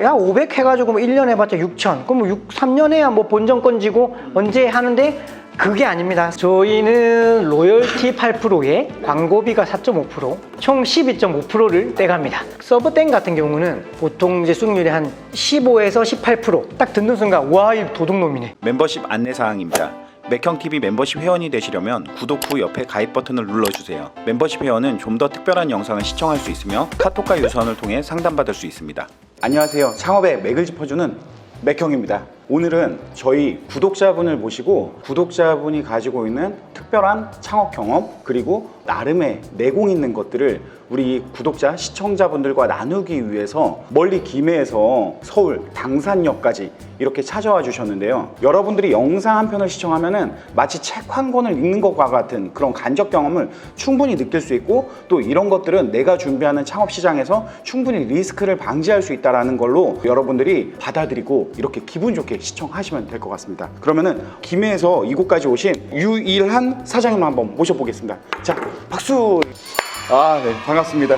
야 500 해가지고 뭐 1년 해봤자 6천, 그럼 뭐 3년 해야 뭐 본전 건지고 언제 하는데 그게 아닙니다. 저희는 로열티 8%에 광고비가 4.5%, 총 12.5%를 떼갑니다. 서브땡 같은 경우는 보통 이제 수익률이 한 15에서 18%딱 듣는 순간 와, 이 도둑놈이네. 멤버십 안내사항입니다. 맥형TV 멤버십 회원이 되시려면 구독 후 옆에 가입 버튼을 눌러주세요. 멤버십 회원은 좀 더 특별한 영상을 시청할 수 있으며 카톡과 유선을 통해 상담받을 수 있습니다. 안녕하세요. 창업의 맥을 짚어주는 맥형입니다. 오늘은 저희 구독자분을 모시고 구독자분이 가지고 있는 특별한 창업 경험 그리고 나름의 내공 있는 것들을 우리 구독자, 시청자분들과 나누기 위해서 멀리 김해에서 서울 당산역까지 이렇게 찾아와 주셨는데요. 여러분들이 영상 한 편을 시청하면은 마치 책 한 권을 읽는 것과 같은 그런 간접 경험을 충분히 느낄 수 있고, 또 이런 것들은 내가 준비하는 창업 시장에서 충분히 리스크를 방지할 수 있다는 걸로 여러분들이 받아들이고 이렇게 기분 좋게 시청하시면 될 것 같습니다. 그러면은 김해에서 이곳까지 오신 유일한 사장님 한번 모셔보겠습니다. 자, 박수! 네, 반갑습니다.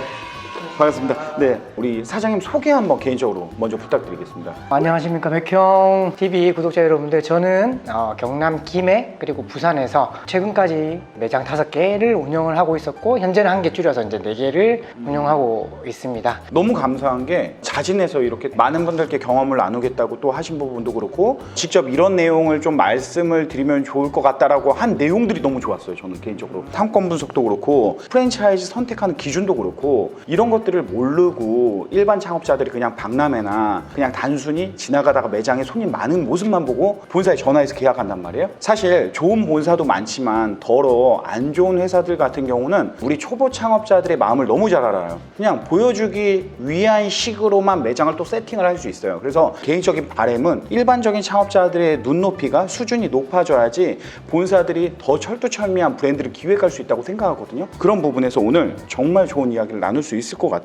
반갑습니다. 네, 우리 사장님 소개 한번 개인적으로 먼저 부탁드리겠습니다. 안녕하십니까, 맥형TV 구독자 여러분들. 저는 경남 김해 그리고 부산에서 최근까지 매장 5개를 운영을 하고 있었고, 현재는 1개 줄여서 이제 4개를 운영하고 있습니다. 너무 감사한 게 자진해서 이렇게 많은 분들께 경험을 나누겠다고 또 하신 부분도 그렇고, 직접 이런 내용을 좀 말씀을 드리면 좋을 것 같다라고 한 내용들이 너무 좋았어요. 저는 개인적으로 상권 분석도 그렇고 프랜차이즈 선택하는 기준도 그렇고, 이런 것들을 모르고 일반 창업자들이 그냥 박람회나 그냥 단순히 지나가다가 매장에 손님 많은 모습만 보고 본사에 전화해서 계약한단 말이에요. 사실 좋은 본사도 많지만 더러 안 좋은 회사들 같은 경우는 우리 초보 창업자들의 마음을 너무 잘 알아요. 그냥 보여주기 위한 식으로만 매장을 또 세팅을 할 수 있어요. 그래서 개인적인 바람은 일반적인 창업자들의 눈높이가 수준이 높아져야지 본사들이 더 철두철미한 브랜드를 기획할 수 있다고 생각하거든요. 그런 부분에서 오늘 정말 좋은 이야기를 나눌 수 있을 것 같아요.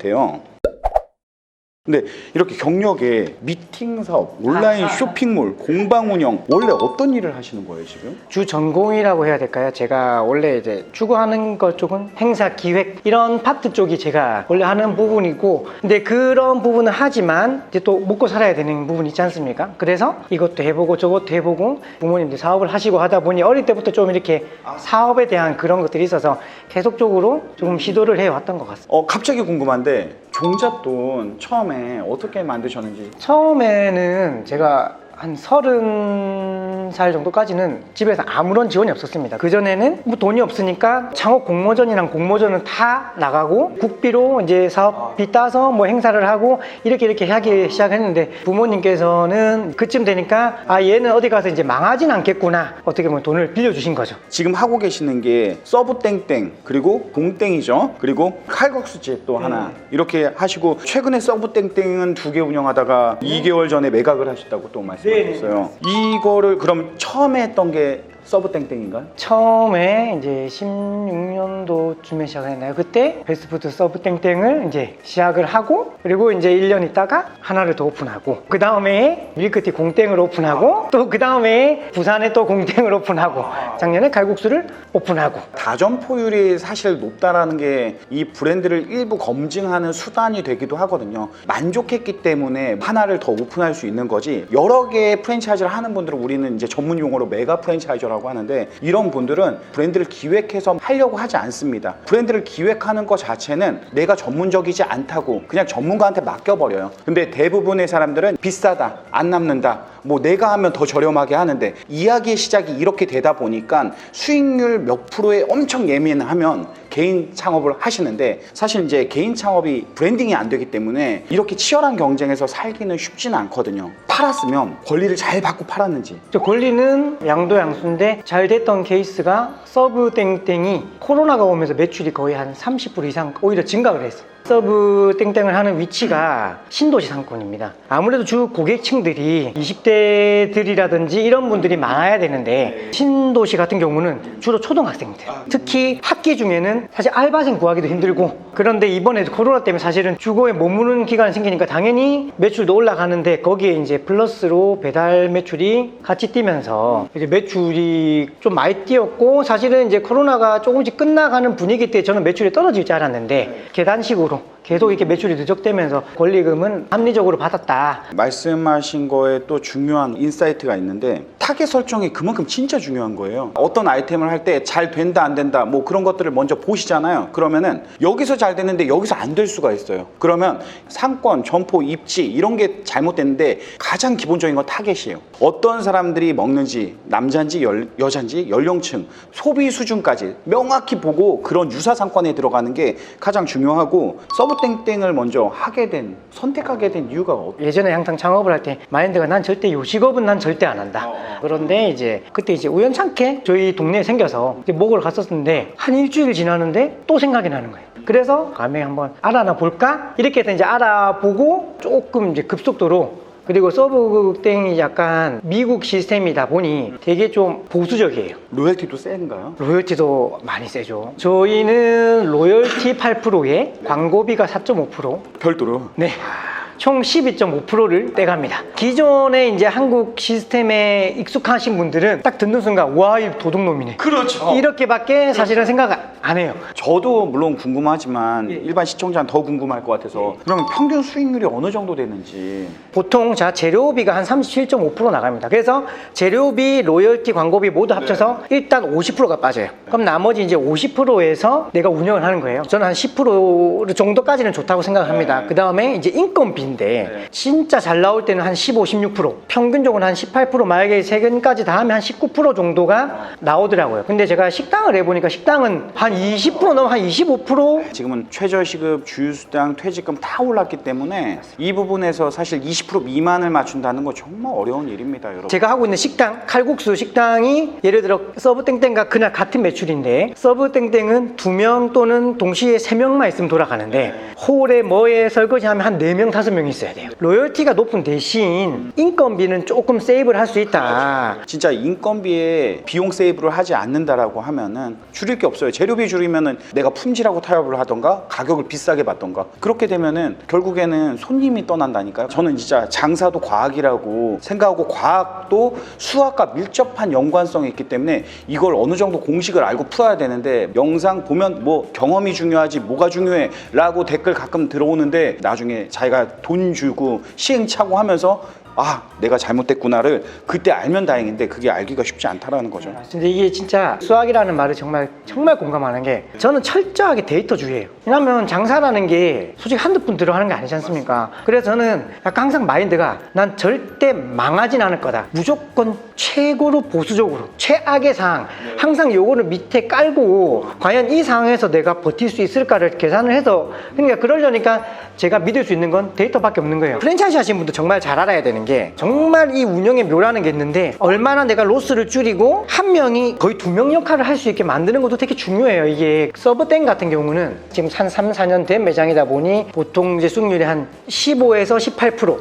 근데 이렇게 경력에 미팅 사업, 온라인 쇼핑몰, 공방 운영, 원래 어떤 일을 하시는 거예요, 지금? 주 전공이라고 해야 될까요? 제가 원래 이제 추구하는 것 쪽은 행사 기획 이런 파트 쪽이 제가 원래 하는 부분이고, 근데 그런 부분은 하지만 이제 또 먹고 살아야 되는 부분이 있지 않습니까? 그래서 이것도 해보고 저것도 해보고 부모님들 사업을 하시고 하다 보니 어릴 때부터 좀 이렇게 사업에 대한 그런 것들이 있어서 계속적으로 조금 시도를 해왔던 것 같습니다. 갑자기 궁금한데 종잣돈 처음에 어떻게 만드셨는지. 처음에는 제가 한 30살 정도까지는 집에서 아무런 지원이 없었습니다. 그전에는 뭐 돈이 없으니까 창업 공모전이랑 공모전은 다 나가고 국비로 이제 사업비 따서 뭐 행사를 하고 이렇게 하기 시작했는데, 부모님께서는 그쯤 되니까 얘는 어디 가서 이제 망하진 않겠구나, 어떻게 보면 돈을 빌려주신 거죠. 지금 하고 계시는 게 서브땡땡 그리고 봉땡이죠. 그리고 칼국수집 또 하나 이렇게 하시고, 최근에 서브땡땡은 2개 운영하다가 2개월 전에 매각을 하셨다고 또 말씀하셨어요. 이거를 그럼 처음에 했던 게 서브땡땡인가요? 처음에 이제 16년도쯤에 시작했나요? 그때 패스트푸드 서브땡땡을 이제 시작을 하고, 그리고 이제 1년 있다가 하나를 더 오픈하고, 그 다음에 밀크티 공땡을 오픈하고, 또 그 다음에 부산에 또 공땡을 오픈하고, 작년에 칼국수를 오픈하고. 다점포율이 사실 높다라는 게 이 브랜드를 일부 검증하는 수단이 되기도 하거든요. 만족했기 때문에 하나를 더 오픈할 수 있는 거지, 여러 개의 프랜차이즈를 하는 분들은 우리는 이제 전문 용어로 메가 프랜차이저라고 하는데, 이런 분들은 브랜드를 기획해서 하려고 하지 않습니다. 브랜드를 기획하는 것 자체는 내가 전문적이지 않다고 그냥 전문가한테 맡겨버려요. 근데 대부분의 사람들은 비싸다, 안 남는다, 뭐 내가 하면 더 저렴하게 하는데, 이야기의 시작이 이렇게 되다 보니까 수익률 몇 프로에 엄청 예민하면 개인 창업을 하시는데, 사실 이제 개인 창업이 브랜딩이 안 되기 때문에 이렇게 치열한 경쟁에서 살기는 쉽지는 않거든요. 팔았으면 권리를 잘 받고 팔았는지. 저 권리는 양도양수인데 잘 됐던 케이스가 서브땡땡이 코로나가 오면서 매출이 거의 한 30% 이상 오히려 증가를 했어요. 서브땡땡을 하는 위치가 신도시 상권입니다. 아무래도 주 고객층들이 20대들이라든지 이런 분들이 많아야 되는데, 신도시 같은 경우는 주로 초등학생들, 특히 학기 중에는 사실 알바생 구하기도 힘들고, 그런데 이번에 코로나 때문에 사실은 주거에 머무는 기간이 생기니까 당연히 매출도 올라가는데, 거기에 이제 플러스로 배달 매출이 같이 뛰면서 이제 매출이 좀 많이 뛰었고, 사실은 이제 코로나가 조금씩 끝나가는 분위기 때 저는 매출이 떨어질 줄 알았는데 계단식으로 계속 이렇게 매출이 누적되면서 권리금은 합리적으로 받았다. 말씀하신 거에 또 중요한 인사이트가 있는데 타겟 설정이 그만큼 진짜 중요한 거예요. 어떤 아이템을 할 때 잘 된다 안 된다 뭐 그런 것들을 먼저 보시잖아요. 그러면은 여기서 잘 됐는데 여기서 안 될 수가 있어요. 그러면 상권, 점포, 입지 이런 게 잘못됐는데 가장 기본적인 건 타겟이에요. 어떤 사람들이 먹는지 남자인지 여자인지 연령층, 소비 수준까지 명확히 보고 그런 유사 상권에 들어가는 게 가장 중요하고 서브땡땡을 먼저 선택하게 된 이유가 예전에 항상 창업을 할 때 마인드가 난 절대 요식업은 난 절대 안 한다. 그런데 이제 그때 이제 우연찮게 저희 동네에 생겨서 이제 먹으러 갔었는데 한 일주일 지나는데 또 생각이 나는 거예요. 그래서 감히 한번 알아나 볼까? 이렇게 해서 이제 알아보고 조금 이제 급속도로, 그리고 서브땡이 약간 미국 시스템이다 보니 되게 좀 보수적이에요. 로열티도 센가요? 로열티도 많이 세죠. 저희는 로열티 8%에 광고비가 4.5%. 별도로? 네. 총 12.5%를 떼갑니다. 기존에 이제 한국 시스템에 익숙하신 분들은 딱 듣는 순간 와, 이 도둑놈이네. 그렇죠. 이렇게밖에 사실은 생각 안 해요. 저도 물론 궁금하지만 예. 일반 시청자는 더 궁금할 것 같아서 그러면 평균 수익률이 어느 정도 되는지. 보통 재료비가 한 37.5% 나갑니다. 그래서 재료비, 로열티, 광고비 모두 합쳐서 일단 50%가 빠져요. 그럼 나머지 이제 50%에서 내가 운영을 하는 거예요. 저는 한 10% 정도까지는 좋다고 생각합니다. 그 다음에 이제 인건비인데 진짜 잘 나올 때는 한 15, 16%, 평균적으로 한 18%, 만약에 세금까지 다 하면 한 19% 정도가 나오더라고요. 근데 제가 식당을 해보니까 식당은 한 20% 넘어 한 25%? 지금은 최저시급, 주휴수당, 퇴직금 다 올랐기 때문에 이 부분에서 사실 20% 미만을 맞춘다는 거 정말 어려운 일입니다, 여러분. 제가 하고 있는 식당, 칼국수 식당이 예를 들어 서브땡땡과 그날 같은 매출인데 서브땡땡은 2명 또는 동시에 3명만 있으면 돌아가는데 홀에 뭐에 설거지하면 한 4명, 5명 있어야 돼요. 로열티가 높은 대신 인건비는 조금 세이브를 할 수 있다. 진짜 인건비에 비용 세이브를 하지 않는다라고 하면은 줄일 게 없어요. 재료비 줄이면은 내가 품질하고 타협을 하던가 가격을 비싸게 받던가 그렇게 되면은 결국에는 손님이 떠난다니까요. 저는 진짜 장사도 과학이라고 생각하고 과학도 수학과 밀접한 연관성이 있기 때문에 이걸 어느 정도 공식을 알고 풀어야 되는데 영상 보면 뭐 경험이 중요하지 뭐가 중요해 라고 댓글 가끔 들어오는데 나중에 자기가 돈 주고 시행착오 하면서 아, 내가 잘못됐구나를 그때 알면 다행인데 그게 알기가 쉽지 않다라는 거죠. 근데 이게 진짜 수학이라는 말을 정말 공감하는 게 저는 철저하게 데이터주의예요. 왜냐면 장사라는 게 솔직히 한두 푼 들어가는 게 아니지 않습니까? 그래서 저는 약간 항상 마인드가 난 절대 망하진 않을 거다. 무조건 최고로 보수적으로 최악의 상황 항상 요거를 밑에 깔고 과연 이 상황에서 내가 버틸 수 있을까를 계산을 해서, 그러니까 그러려니까 제가 믿을 수 있는 건 데이터밖에 없는 거예요. 프랜차이즈 하시는 분도 정말 잘 알아야 되는 게 정말 이 운영의 묘라는 게 있는데 얼마나 내가 로스를 줄이고 한 명이 거의 2명 역할을 할 수 있게 만드는 것도 되게 중요해요. 이게 서브땡 같은 경우는 지금 한 3, 4년 된 매장이다 보니 보통 이제 수익률이 한 15에서 18%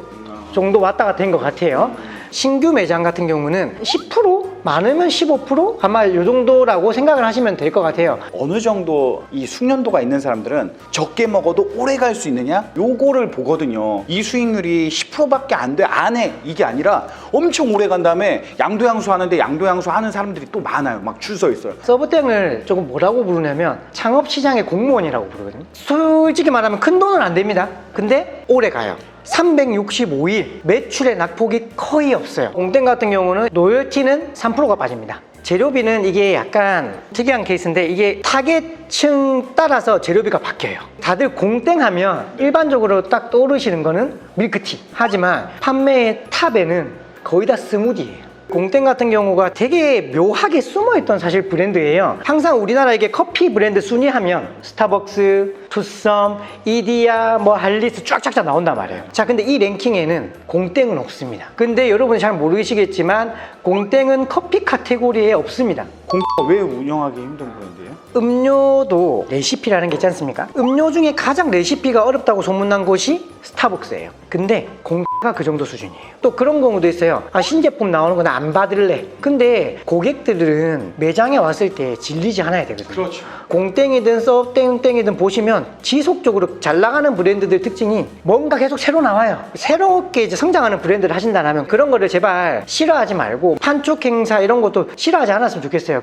정도 왔다 갔다 된 것 같아요. 신규 매장 같은 경우는 10%? 많으면 15%? 아마 이 정도라고 생각을 하시면 될 것 같아요. 어느 정도 이 숙련도가 있는 사람들은 적게 먹어도 오래 갈 수 있느냐? 요거를 보거든요. 이 수익률이 10%밖에 안 돼, 안 해. 이게 아니라 엄청 오래 간 다음에 양도양수 하는데 양도양수 하는 사람들이 또 많아요. 막 줄 서 있어요. 서브땡을 조금 뭐라고 부르냐면 창업시장의 공무원이라고 부르거든요. 솔직히 말하면 큰 돈은 안 됩니다. 근데 오래 가요. 365일 매출의 낙폭이 거의 없어요. 공땡 같은 경우는 로열티는 3%가 빠집니다. 재료비는 이게 약간 특이한 케이스인데 이게 타겟층 따라서 재료비가 바뀌어요. 다들 공땡하면 일반적으로 딱 떠오르시는 거는 밀크티. 하지만 판매의 탑에는 거의 다 스무디예요. 공땡 같은 경우가 되게 묘하게 숨어있던 사실 브랜드예요. 항상 우리나라 이게 커피 브랜드 순위하면 스타벅스, 투썸, 이디야, 뭐 할리스 쫙쫙쫙 나온단 말이에요. 자, 근데 이 랭킹에는 공땡은 없습니다. 근데 여러분이 잘 모르시겠지만 공땡은 커피 카테고리에 없습니다. 공땡 왜 운영하기 힘든 브랜드예요? 음료도 레시피라는 게 있지 않습니까? 음료 중에 가장 레시피가 어렵다고 소문난 곳이 스타벅스예요. 근데 공땡가 그 정도 수준이에요. 또 그런 경우도 있어요. 아, 신제품 나오는 건 안 받을래. 근데 고객들은 매장에 왔을 때 질리지 않아야 되거든요. 그렇죠. 공땡이든 서땡땡이든 보시면 지속적으로 잘 나가는 브랜드들 특징이 뭔가 계속 새로 나와요. 새롭게 이제 성장하는 브랜드를 하신다면 그런 거를 제발 싫어하지 말고 판촉 행사 이런 것도 싫어하지 않았으면 좋겠어요.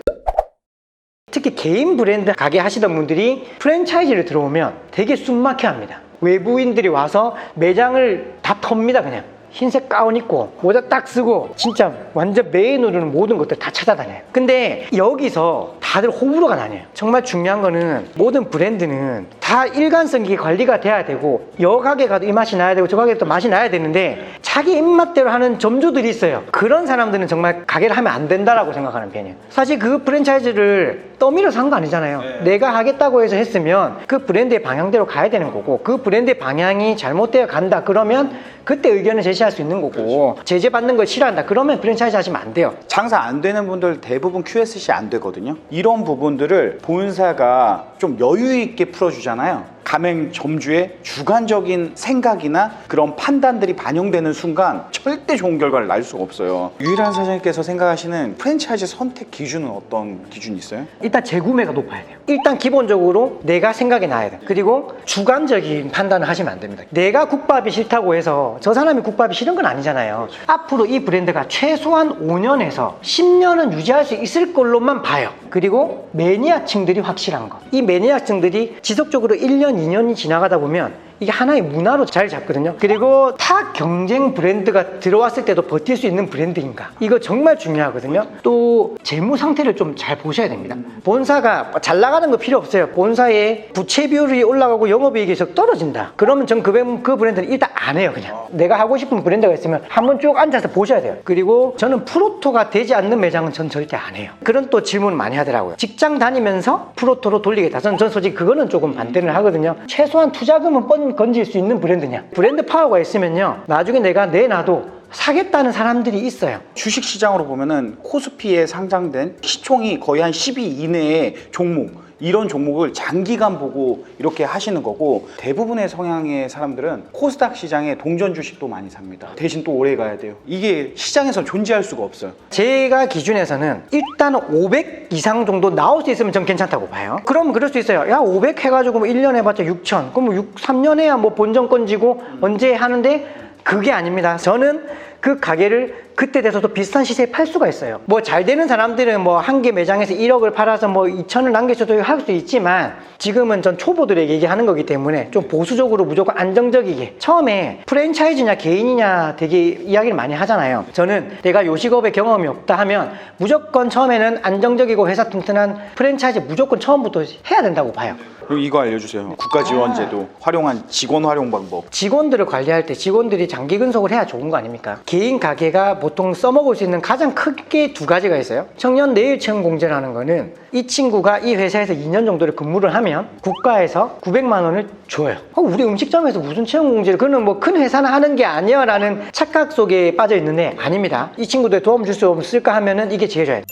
특히 개인 브랜드 가게 하시던 분들이 프랜차이즈를 들어오면 되게 숨막혀 합니다. 외부인들이 와서 매장을 다 텁니다. 그냥 흰색 가운 입고 모자 딱 쓰고 진짜 완전 메인으로는 모든 것들 다 찾아다녀요. 근데 여기서 다들 호불호가 나뉘어요. 정말 중요한 거는 모든 브랜드는 다 일관성 있게 관리가 돼야 되고, 여 가게 가도 이 맛이 나야 되고 저 가게 또 맛이 나야 되는데 자기 입맛대로 하는 점주들이 있어요. 그런 사람들은 정말 가게를 하면 안 된다라고 생각하는 편이에요. 사실 그 프랜차이즈를 떠밀어서 한 거 아니잖아요. 내가 하겠다고 해서 했으면 그 브랜드의 방향대로 가야 되는 거고, 그 브랜드의 방향이 잘못되어 간다 그러면 그때 의견을 제시할 수 있는 거고, 제재받는 걸 싫어한다 그러면 프랜차이즈 하시면 안 돼요. 장사 안 되는 분들 대부분 QSC 안 되거든요. 이런 부분들을 본사가 좀 여유 있게 풀어주잖아요. 가맹 점주의 주관적인 생각이나 그런 판단들이 반영되는 순간 절대 좋은 결과를 날 수가 없어요. 유일한 사장님께서 생각하시는 프랜차이즈 선택 기준은 어떤 기준이 있어요? 일단 재구매가 높아야 돼요. 일단 기본적으로 내가 생각이 나야 돼요. 그리고 주관적인 판단을 하시면 안 됩니다. 내가 국밥이 싫다고 해서 저 사람이 국밥이 싫은 건 아니잖아요. 앞으로 이 브랜드가 최소한 5년에서 10년은 유지할 수 있을 걸로만 봐요. 그리고 매니아층들이 확실한 거. 이 매니아층들이 지속적으로 1년, 2년이 지나가다 보면 이게 하나의 문화로 자리 잡거든요. 그리고 타 경쟁 브랜드가 들어왔을 때도 버틸 수 있는 브랜드인가, 이거 정말 중요하거든요. 또 재무 상태를 좀 잘 보셔야 됩니다. 본사가 잘 나가는 거 필요 없어요. 본사의 부채 비율이 올라가고 영업이익이 계속 떨어진다 그러면 전 그 브랜드는 일단 안 해요. 그냥 내가 하고 싶은 브랜드가 있으면 한번 쭉 앉아서 보셔야 돼요. 그리고 저는 프로토가 되지 않는 매장은 전 절대 안 해요. 그런 또 질문 많이 하더라고요. 직장 다니면서 프로토로 돌리겠다. 전 솔직히 그거는 조금 반대를 하거든요. 최소한 투자금은 건질 수 있는 브랜드냐, 브랜드 파워가 있으면요 나중에 내가 내놔도 사겠다는 사람들이 있어요. 주식시장으로 보면은 코스피에 상장된 시총이 거의 한 12 이내의 종목, 이런 종목을 장기간 보고 이렇게 하시는 거고, 대부분의 성향의 사람들은 코스닥 시장에 동전 주식도 많이 삽니다. 대신 또 오래 가야 돼요. 이게 시장에서 존재할 수가 없어요. 제가 기준에서는 일단 500 이상 정도 나올 수 있으면 전 괜찮다고 봐요. 그럼 그럴 수 있어요. 야 500 해가지고 뭐 1년 해봤자 6천, 그럼 뭐 3년 해야 뭐 본전권 지고 언제 하는데, 그게 아닙니다. 저는 그 가게를 그때 돼서도 비슷한 시세에 팔 수가 있어요. 뭐 잘 되는 사람들은 뭐 한 개 매장에서 1억을 팔아서 뭐 2천을 남길 할 수 있지만, 지금은 전 초보들에게 얘기하는 거기 때문에 좀 보수적으로 무조건 안정적이게, 처음에 프랜차이즈냐 개인이냐 되게 이야기를 많이 하잖아요. 저는 내가 요식업에 경험이 없다 하면 무조건 처음에는 안정적이고 회사 튼튼한 프랜차이즈 무조건 처음부터 해야 된다고 봐요. 그럼 이거 알려주세요. 국가지원제도 활용한 직원 활용 방법. 직원들을 관리할 때 직원들이 장기 근속을 해야 좋은 거 아닙니까? 개인 가게가 보통 써먹을 수 있는 가장 크게 두 가지가 있어요. 청년 내일 채용 공제라는 거는 이 친구가 이 회사에서 2년 정도를 근무를 하면 국가에서 900만 원을 줘요. 우리 음식점에서 무슨 채용 공제를, 그는 뭐 큰 회사는 하는 게 아니야 라는 착각 속에 빠져 있는데, 아닙니다. 이 친구들 도움 줄 수 없을까 하면은 이게 제일 좋아요.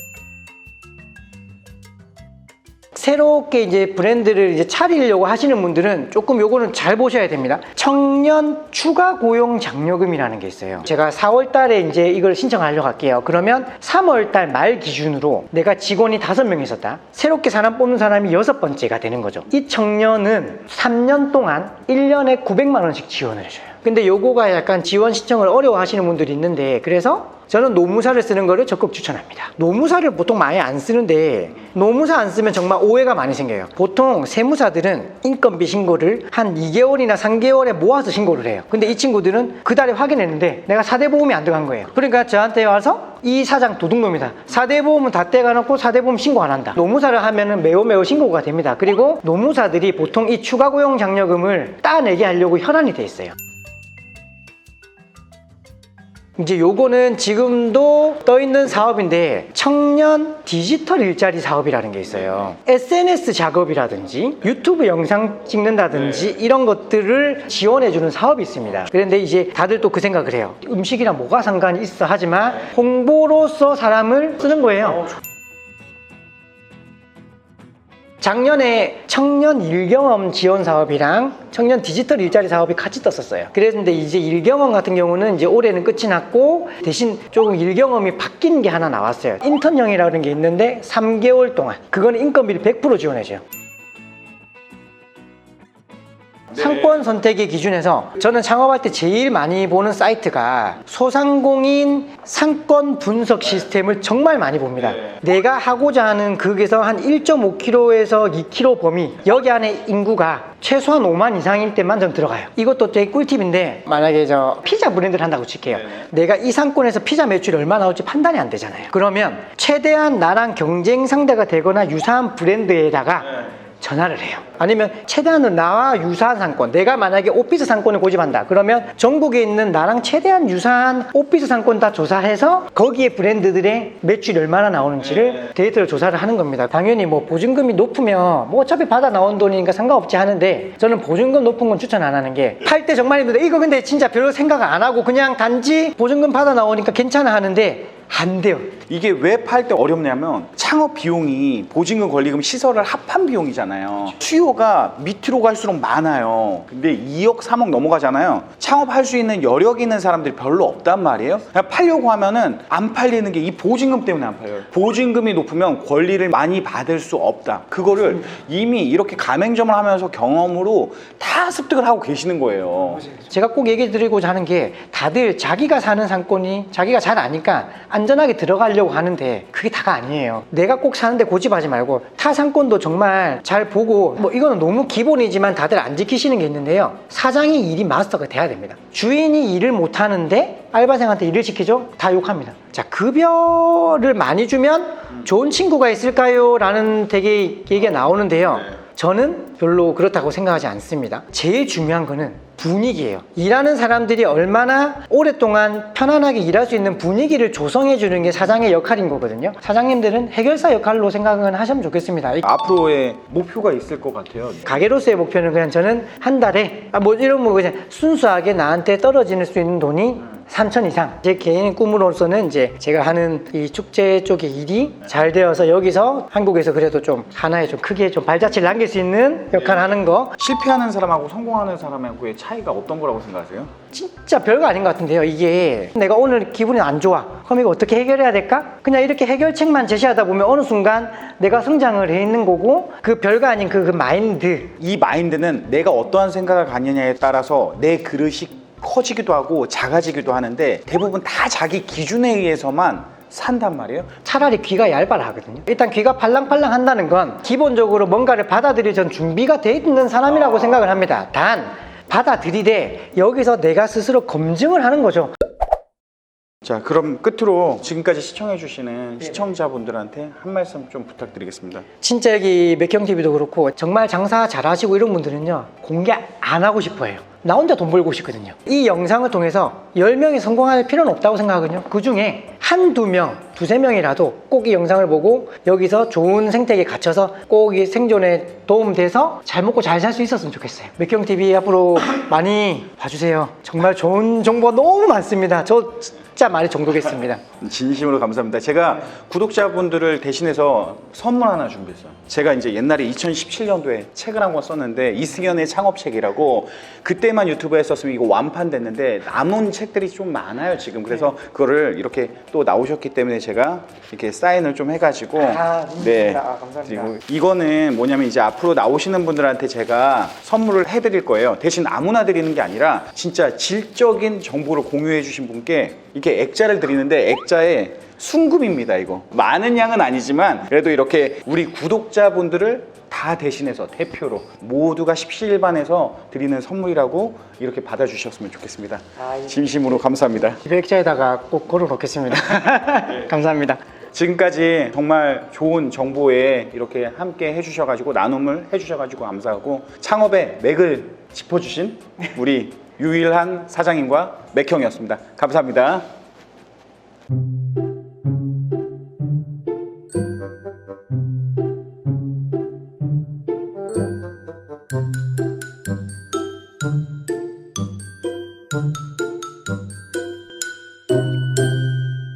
새롭게 이제 브랜드를 이제 차리려고 하시는 분들은 조금 요거는 잘 보셔야 됩니다. 청년 추가 고용 장려금이라는 게 있어요. 제가 4월 달에 이제 이걸 신청하려고 할게요. 그러면 3월 달 말 기준으로 내가 직원이 5명 있었다. 새롭게 사람 뽑는 사람이 6번째가 되는 거죠. 이 청년은 3년 동안 1년에 900만 원씩 지원을 해줘요. 근데 요거가 약간 지원 신청을 어려워하시는 분들이 있는데, 그래서 저는 노무사를 쓰는 거를 적극 추천합니다. 노무사를 보통 많이 안 쓰는데, 노무사 안 쓰면 정말 오해가 많이 생겨요. 보통 세무사들은 인건비 신고를 한 2개월이나 3개월에 모아서 신고를 해요. 근데 이 친구들은 그 달에 확인했는데 내가 4대 보험이 안 들어간 거예요. 그러니까 저한테 와서 이 사장 도둑놈이다, 4대 보험은 다 떼가놓고 4대 보험 신고 안 한다. 노무사를 하면은 매우 신고가 됩니다. 그리고 노무사들이 보통 이 추가 고용 장려금을 따내게 하려고 혈안이 돼 있어요. 이제 요거는 지금도 떠있는 사업인데, 청년 디지털 일자리 사업이라는 게 있어요. SNS 작업이라든지 유튜브 영상 찍는다든지 이런 것들을 지원해주는 사업이 있습니다. 그런데 이제 다들 또 그 생각을 해요. 음식이랑 뭐가 상관이 있어 하지만 홍보로서 사람을 쓰는 거예요. 작년에 청년 일경험 지원 사업이랑 청년 디지털 일자리 사업이 같이 떴었어요. 그랬는데 이제 일경험 같은 경우는 이제 올해는 끝이 났고, 대신 조금 일경험이 바뀐 게 하나 나왔어요. 인턴형이라는 게 있는데 3개월 동안 그거는 인건비를 100% 지원해줘요. 상권 선택의 기준에서 저는 창업할 때 제일 많이 보는 사이트가 소상공인 상권 분석 시스템을 정말 많이 봅니다. 내가 하고자 하는 극에서 한 1.5km에서 2km 범위, 여기 안에 인구가 최소한 5만 이상일 때만 좀 들어가요. 이것도 되게 꿀팁인데, 만약에 저 피자 브랜드를 한다고 칠게요. 내가 이 상권에서 피자 매출이 얼마 나올지 판단이 안 되잖아요. 그러면 최대한 나랑 경쟁 상대가 되거나 유사한 브랜드에다가 전화를 해요. 아니면 최대한 나와 유사한 상권, 내가 만약에 오피스 상권을 고집한다 그러면 전국에 있는 나랑 최대한 유사한 오피스 상권 다 조사해서 거기에 브랜드들의 매출이 얼마나 나오는지를 데이터를 조사를 하는 겁니다. 당연히 뭐 보증금이 높으면 뭐 어차피 받아 나온 돈이니까 상관없지 하는데, 저는 보증금 높은 건 추천 안 하는 게, 팔 때 정말 힘든데 이거 근데 진짜 별로 생각 안 하고 그냥 단지 보증금 받아 나오니까 괜찮아 하는데 안 돼요. 이게 왜 팔 때 어렵냐면 창업 비용이 보증금, 권리금, 시설을 합한 비용이잖아요. 수요가 밑으로 갈수록 많아요. 근데 2억, 3억 넘어가잖아요. 창업할 수 있는 여력 있는 사람들이 별로 없단 말이에요. 그냥 팔려고 하면은 안 팔리는 게 이 보증금 때문에 안 팔려요. 보증금이 높으면 권리를 많이 받을 수 없다. 그거를 이미 이렇게 가맹점을 하면서 경험으로 다 습득을 하고 계시는 거예요. 제가 꼭 얘기 드리고자 하는 게, 다들 자기가 사는 상권이 자기가 잘 아니까 안전하게 들어가려고 하는데 그게 다가 아니에요. 내가 꼭 사는데 고집하지 말고 타 상권도 정말 잘 보고, 뭐 이거는 너무 기본이지만 다들 안 지키시는 게 있는데요. 사장이 일이 마스터가 돼야 됩니다. 주인이 일을 못하는데 알바생한테 일을 시키죠? 다 욕합니다. 자, 급여를 많이 주면 좋은 친구가 있을까요? 라는 되게 얘기가 나오는데요. 저는 별로 그렇다고 생각하지 않습니다. 제일 중요한 거는 분위기예요. 일하는 사람들이 얼마나 오랫동안 편안하게 일할 수 있는 분위기를 조성해 주는 게 사장의 역할인 거거든요. 사장님들은 해결사 역할로 생각은 하시면 좋겠습니다. 앞으로의 목표가 있을 것 같아요. 가게로서의 목표는 그냥 저는 한 달에 뭐 이런 뭐 그냥 순수하게 나한테 떨어질 수 있는 돈이 3천 이상. 제 개인 꿈으로서는 이제 제가 하는 이 축제 쪽의 일이 잘 되어서 여기서 한국에서 그래도 좀 하나의 좀 크게 좀 발자취를 남길 수 있는 역할을 하는 거. 실패하는 사람하고 성공하는 사람하고의 차이가 어떤 거라고 생각하세요? 진짜 별거 아닌 것 같은데요. 이게 내가 오늘 기분이 안 좋아, 그럼 이거 어떻게 해결해야 될까? 그냥 이렇게 해결책만 제시하다 보면 어느 순간 내가 성장을 해 있는 거고, 그 별거 아닌 그 마인드. 이 마인드는 내가 어떠한 생각을 갖느냐에 따라서 내 그릇이 커지기도 하고 작아지기도 하는데, 대부분 다 자기 기준에 의해서만 산단 말이에요. 차라리 귀가 얇아라 하거든요. 일단 귀가 팔랑팔랑 한다는 건 기본적으로 뭔가를 받아들일 전 준비가 돼 있는 사람이라고 생각을 합니다. 단 받아들이되 여기서 내가 스스로 검증을 하는 거죠. 자, 그럼 끝으로 지금까지 시청해주시는 시청자분들한테 한 말씀 좀 부탁드리겠습니다. 진짜 여기 맥형TV도 그렇고 정말 장사 잘하시고 이런 분들은요, 공개 안 하고 싶어 해요. 나 혼자 돈 벌고 싶거든요. 이 영상을 통해서 10명이 성공할 필요는 없다고 생각하거든요. 그 중에 한두 명, 두세 명이라도 꼭 이 영상을 보고 여기서 좋은 생태계에 갇혀서 꼭 이 생존에 도움돼서 잘 먹고 잘 살 수 있었으면 좋겠어요. 맥형TV 앞으로 많이 봐주세요. 정말 좋은 정보가 너무 많습니다. 저 진짜 많이 정독했습니다. 진심으로 감사합니다. 제가 구독자분들을 대신해서 선물 하나 준비했어요. 제가 이제 옛날에 2017년도에 책을 한 권 썼는데, 이승연의 창업책이라고, 그때만 유튜브에 썼으면 이거 완판됐는데 남은 책들이 좀 많아요 지금. 그래서 그거를 이렇게 또 나오셨기 때문에 제가 이렇게 사인을 좀 해가지고, 네, 감사합니다. 그리고 이거는 뭐냐면 이제 앞으로 나오시는 분들한테 제가 선물을 해드릴 거예요. 대신 아무나 드리는 게 아니라 진짜 질적인 정보를 공유해 주신 분께 이렇게 액자를 드리는데, 액자에 순금입니다. 이거 많은 양은 아니지만 그래도 이렇게 우리 구독자분들을 다 대신해서 대표로 모두가 십시일반해서 드리는 선물이라고 이렇게 받아주셨으면 좋겠습니다. 진심으로 감사합니다. 집에 액자에다가 꼭 걸어 놓겠습니다. 감사합니다. 지금까지 정말 좋은 정보에 이렇게 함께 해주셔가지고 나눔을 해주셔가지고 감사하고, 창업의 맥을 짚어주신 우리 유일한 사장님과 맥형이었습니다. 감사합니다. Thank you.